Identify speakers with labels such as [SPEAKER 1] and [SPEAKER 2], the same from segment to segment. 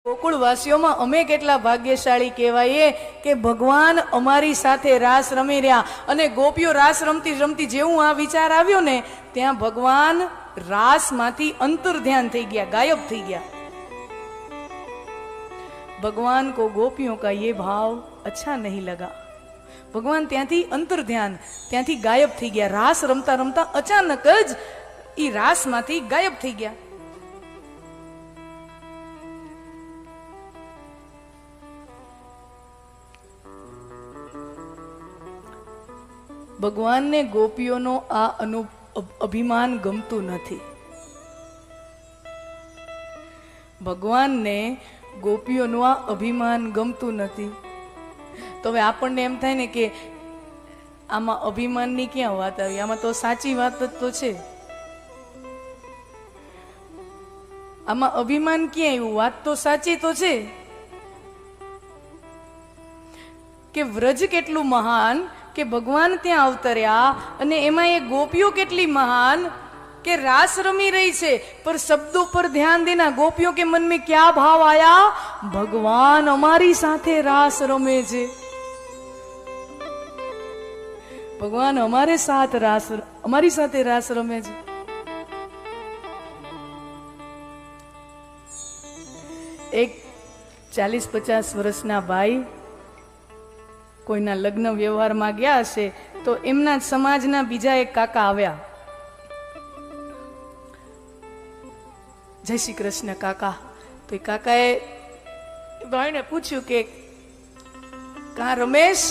[SPEAKER 1] ગોકુળવાસીઓમાં અમે કેટલા ભાગ્યશાળી કહેવાઈએ કે ભગવાન અમારી સાથે રાસ રમી રહ્યા. અને ગોપીઓ રાસ રમતી રમતી જેવું આ વિચાર આવ્યો ને ત્યાં ભગવાન રાસમાંથી અંતર ધ્યાન થઈ ગયા, ગાયબ થઈ ગયા. ભગવાન को गोपियों का ये भाव अच्छा नहीं लगा. ભગવાન ત્યાંથી અંતર ધ્યાન, ત્યાંથી ગાયબ થઈ ગયા. રાસ રમતા રમતા અચાનક જ ઈ રાસમાંથી ગાયબ થઈ ગયા. ભગવાનને ગોપીઓનો આ અભિમાન ગમતું નથી. ભગવાનને ગોપીઓનું આ અભિમાન ગમતું નથી. તો હવે આપણને એમ થાય ને કે આમાં અભિમાનની ક્યાં વાત આવી? આમાં તો સાચી વાત જ તો છે. આમાં અભિમાન ક્યાં આવ્યું? વાત તો સાચી તો છે કે વ્રજ કેટલું મહાન કે ભગવાન ત્યાં અવતર્યા અને એમાં એ ગોપીઓ કેટલી મહાન કે रास रमी रही છે. पर शब्दों पर ध्यान देना. गोपियों के मन में क्या भाव आया? भगवान हमारी साथे रास रमे છે. भगवान हमारे साथ हमारी साथे रास रमे છે. एक 40-50 વર્ષના ભાઈ કોઈના લગ્ન વ્યવહારમાં ગયા હશે તો એમના સમાજના બીજા એક કાકા આવ્યા. જય શ્રી કૃષ્ણ કાકા. તો એ કાકાએ ભાઈને પૂછ્યું કે કા રમેશ,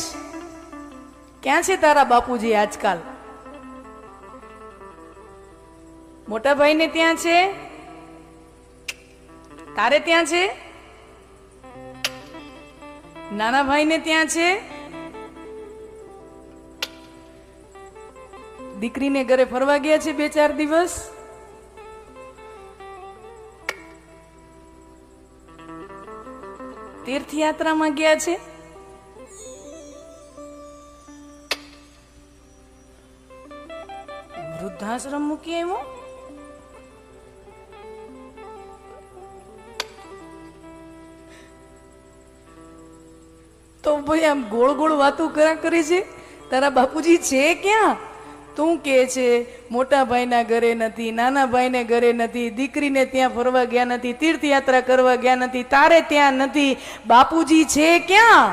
[SPEAKER 1] ક્યાં છે તારા બાપુજી આજકાલ? મોટા ભાઈને ત્યાં છે? તારે ત્યાં છે? નાના ભાઈને ત્યાં છે? દીકરીને ઘરે ફરવા ગયા છે 2-4 દિવસ? તીર્થયાત્રામાં ગયા છે? વૃદ્ધાશ્રમ મૂકી આવ્યો? તો ભાઈ આમ ગોળ ગોળ વાતો કરે છે. તારા બાપુજી છે ક્યાં? તું કે છે મોટા ભાઈના ઘરે નથી, નાના ભાઈને ઘરે નથી, દીકરીને ત્યાં ફરવા ગયા નથી, તીર્થયાત્રા કરવા ગયા નથી, તારે ત્યાં નથી, બાપુજી છે ક્યાં?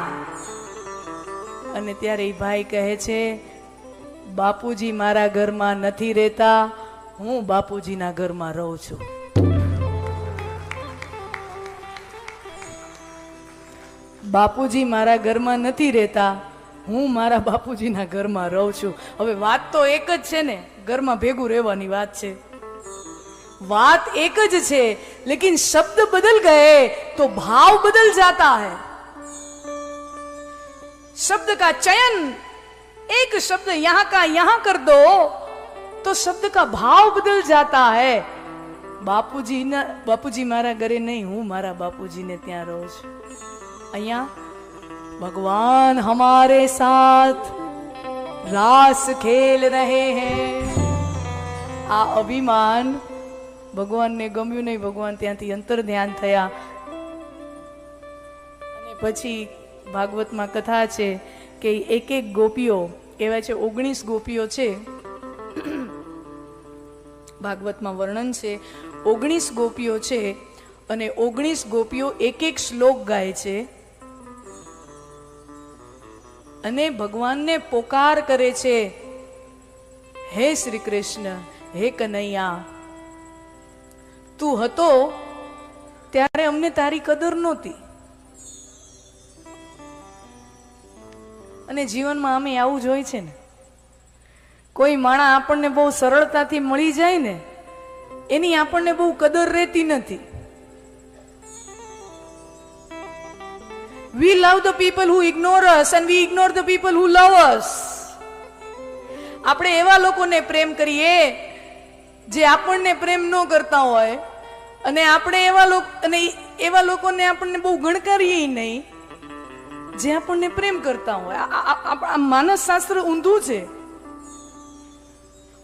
[SPEAKER 1] અને ત્યારે એ ભાઈ કહે છે બાપુજી મારા ઘરમાં નથી રહેતા, હું બાપુજીના ઘરમાં રહું છું. બાપુજી મારા ઘરમાં નથી રહેતા, હું મારા બાપુજીના ઘરમાં રહું છું. હવે વાત તો એક જ છે ને, ઘરમાં ભેગું રહેવાની વાત છે. વાત એક જ છે, लेकिन शब्द बदल गए तो भाव बदल जाता है. शब्द का चयन, एक शब्द यहां का यहां कर दो तो शब्द का भाव बदल जाता है. बापूजी मारा घरे नहीं, હું મારા બાપુજીને ત્યાં રહું છું. અહીંયા भगवान हमारे साथ रास खेल रहे हैं. આ અભિમાન ભગવાનને ગમ્યું નહીં. ભગવાન ત્યાંથી અંતર ધ્યાન થયા. અને પછી ભાગવતમાં કથા છે કે એક એક ગોપીઓ કહેવાય છે, 19 ગોપીઓ છે. ભાગવતમાં વર્ણન છે 19 ગોપીઓ છે અને 19 ગોપીઓ એક એક શ્લોક ગાય છે અને ભગવાનને પોકાર કરે છે, હે શ્રી કૃષ્ણ, હે કનૈયા, તું હતો ત્યારે અમને તારી કદર નહોતી. અને જીવનમાં અમે આવું જ હોય છે ને. કોઈ માણસ આપણને બહુ સરળતાથી મળી જાય ને એની આપણને બહુ કદર રહેતી નથી. We love the people who ignore us and we ignore the people who love us. આપણે એવા લોકોને પ્રેમ કરીએ જે આપણને પ્રેમ ન કરતા હોય અને આપણે એવા લોકોને આપણને બહુ ગણકારીએ નહીં જે આપણને પ્રેમ કરતા હોય. આ માનસ શાસ્ત્ર ઊંધું છે.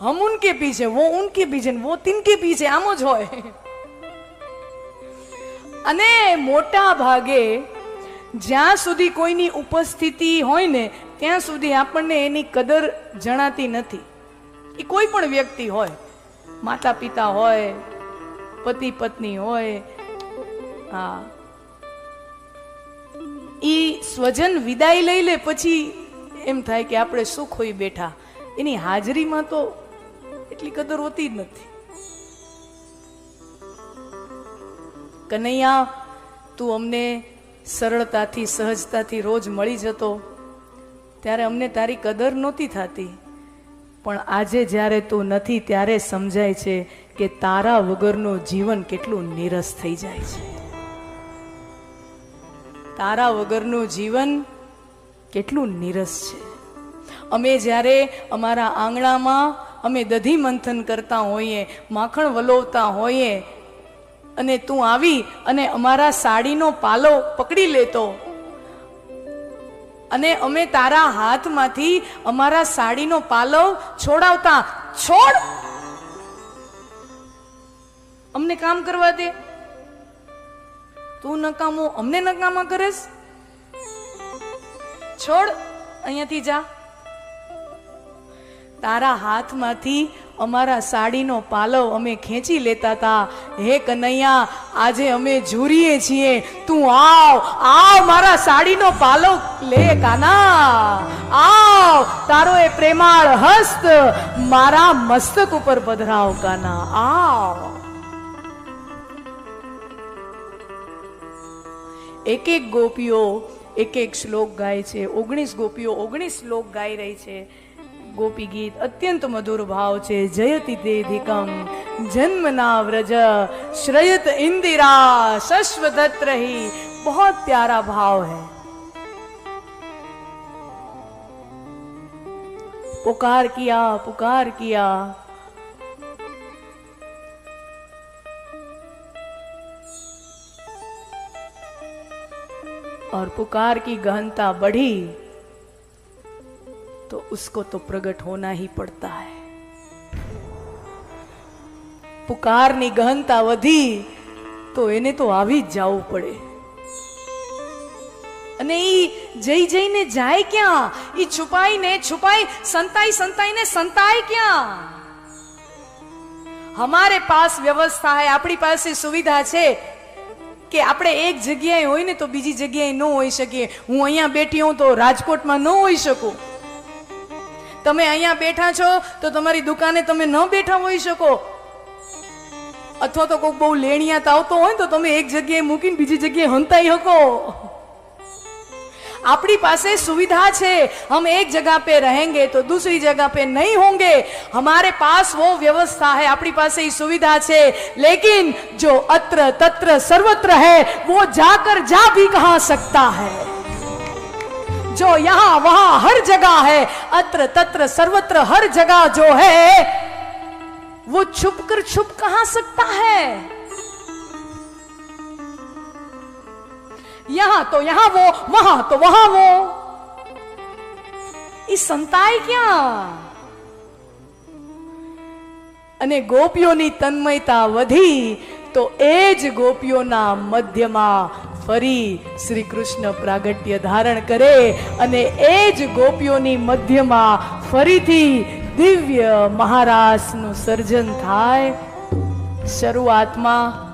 [SPEAKER 1] हम उनके पीछे, वो उनके पीछे, वो तिनके पीछे, आम ज होय. અને મોટા ભાગે જ્યાં સુધી કોઈની ઉપસ્થિતિ હોય ને ત્યાં સુધી આપણને એની કદર જણાતી નથી. એ કોઈ પણ વ્યક્તિ હોય, માતા પિતા હોય, પતિ પત્ની હોય, હા, ઈ સ્વજન વિદાય લઈ લે પછી એમ થાય કે આપણે સુખ હોઈ બેઠા. એની હાજરીમાં તો એટલી કદર હોતી જ નથી. કનૈયા, તું અમને સરળતાથી સહજતાથી રોજ મળી જતો ત્યારે અમને તારી કદર નહોતી થતી, પણ આજે જ્યારે તું નથી ત્યારે સમજાય છે કે તારા વગરનું જીવન કેટલું નીરસ થઈ જાય છે. તારા વગરનું જીવન કેટલું નીરસ છે. અમે જ્યારે અમારા આંગણામાં અમે દધી મંથન કરતા હોઈએ, માખણ વલોવતા હોઈએ, અને તું આવી અને અમારા સાડીનો પાલો પકડી લેતો અને અમે તારા હાથમાંથી અમારા સાડીનો પાલો છોડાવતા. છોડ, અમને કામ કરવા દે. તું નકામો અમને નકામા કરેસ? છોડ, અહીંયાથી જા. તારા હાથમાંથી અમારા સાડીનો પાલવ અમે ખેંચી લેતા હતા. હે કનૈયા, આજે અમે ઝૂરીએ છીએ. તું આવ, આવ, મારા સાડીનો પાલવ લે કાના. આવ, તારો એ પ્રેમાળ હસ્ત મારા મસ્તક ઉપર પધરાવ કાના. આવ. એક એક ગોપીઓ એક એક શ્લોક ગાય છે. 19 ગોપીઓ 19 શ્લોક ગાઈ રહી છે. ગોપી ગીત અત્યંત મધુર ભાવ છે. જયતિ તેધિકમ જન્મના વ્રજ શ્રયત इंदिरा शश्वदत्त रही. बहुत प्यारा भाव है. पुकार किया और पुकार की गहनता बढ़ी तो उसको तो प्रकट होना ही पड़ता है. पुकारनी गहनता वधी તો એને તો આવી જ જવું પડે. અને ઈ જઈને જાય ક્યાં? ઈ છુપાઈ સંતાઈને સંતાય ક્યાં? हमारे पास व्यवस्था है, આપણી પાસે સુવિધા છે કે આપણે એક જગ્યાએ હોય ને તો બીજી જગ્યાએ ન હોઈ શકીએ. હું અહીંયા બેઠી હું તો રાજકોટમાં ન હોઈ શકું. તમે અહીંયા બેઠા છો તો તમારી દુકાને તમે ન બેઠા હોઈ શકો. અથવા તો કોઈ બહુ લેણિયાત આવતો હોય તો તમે એક જગ્યાએ મૂકીને બીજી જગ્યાએ હંતાઈ શકો. આપણી પાસે सुविधा છે. हम एक जगह पे रहेंगे तो दूसरी जगह पे नहीं होंगे. हमारे पास वो व्यवस्था है, આપણી પાસે ये सुविधा છે. लेकिन जो अत्र तत्र सर्वत्र है वो जाकर जा भी कहां सकता है. जो यहाँ वहां हर जगह है, अत्र तत्र सर्वत्र हर जगह जो है वो छुप कर छुप कहां सकता है. यहां तो यहां वो, वहां तो वहां वो. इस संताय ક્યાં? અને ગોપીઓની તન્મયતા વધી તો એ જ ગોપીઓના મધ્યમાં ફરી શ્રી કૃષ્ણ પ્રાગટ્ય ધારણ કરે અને એ જ ગોપીઓની મધ્યમાં ફરીથી દિવ્ય મહારાસનું સર્જન થાય. શરૂઆતમાં